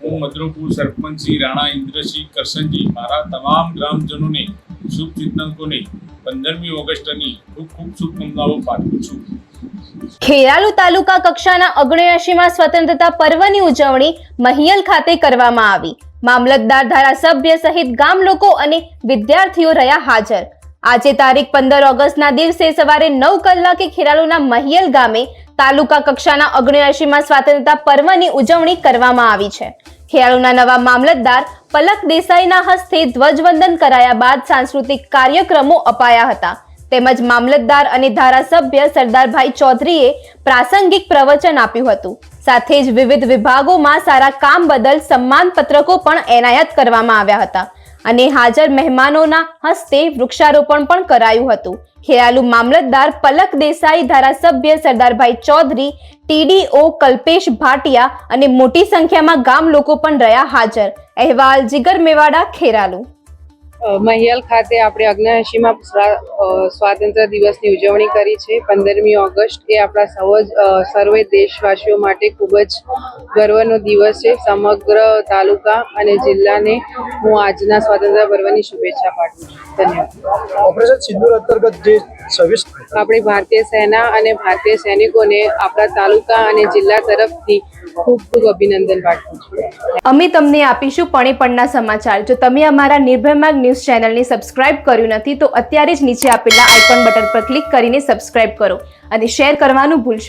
હું મદ્રોપુર સરપંચ શ્રી રાણા ઇન્દ્રસિંહ કરસનજી મારા તમામ ગ્રામજનોને શુભચિંતકોને 15મી ઓગસ્ટની ખૂબ ખૂબ શુભકામનાઓ પાઠવું છું. ખેરાલુ તાલુકા કક્ષાના 79માં સ્વતંત્રતા પર્વની ઉજવણી મહિયલ ખાતે કરવામાં આવી. મામલતદાર, ધારાસભ્ય સહિત ગામ લોકો અને વિદ્યાર્થીઓ રહ્યા હાજર. આજે તારીખ 15 ઓગસ્ટના દિવસે સવારે 9 કલાકે ખેરાલુના મહિયલ ગામે તાલુકા કક્ષાના 79માં સ્વતંત્રતા પર્વની ઉજવણી કરવામાં આવી છે. ખેરાલુના નવા મામલતદાર પલક દેસાઈના હસ્તે ધ્વજવંદન કરાયા બાદ સાંસ્કૃતિક કાર્યક્રમો અપાયા હતા. તેમજ મામલતદાર અને ધારાસભ્ય સરદારભાઈ ચૌધરીએ પ્રાસંગિક પ્રવચન આપ્યું હતું. સાથે જ વિવિધ વિભાગોમાં સારા કામ બદલ સન્માન પત્રકો પણ એનાયત કરવામાં આવ્યા હતા અને હાજર મહેમાનોના હસ્તે વૃક્ષારોપણ પણ કરાયું હતું. ખેરાલુ મામલતદાર પલક દેસાઈ, ધારાસભ્ય સરદારભાઈ ચૌધરી, TDO કલ્પેશ ભાટિયા અને મોટી સંખ્યામાં ગામ લોકો પણ રહ્યા હાજર. અહેવાલ જીગર મેવાડા, ખેરાલુ. મહિયલ ખાતે આપણે 79માં સ્વાતંત્ર્ય દિવસની ઉજવણી કરી છે. 15મી ઓગસ્ટ એ આપણા સર્વે દેશવાસીઓ માટે ખૂબ જ ગર્વનો દિવસ છે. સમગ્ર તાલુકા અને જિલ્લાને હું આજના સ્વાતંત્ર્ય પર્વની શુભેચ્છા પાઠવું છું. ધન્યવાદ. ઓપરેશન સિંદૂર અંતર્ગત જે સર્વિસ આપણે ભારતીય સેના અને ભારતીય સૈનિકોને આપણા તાલુકા અને જિલ્લા તરફથી ખૂબ ખૂબ અભિનંદન પાઠવું છું. અમે તમને આપીશું પળે-પળના સમાચાર. જો તમે અમારા નિર્ભય માર્ગ ન્યૂઝ ચેનલને સબસ્ક્રાઇબ કર્યું નથી તો અત્યારે જ નીચે આપેલા આઇકોન બટન પર ક્લિક કરીને સબસ્ક્રાઇબ કરો અને શેર કરવાનું ભૂલશો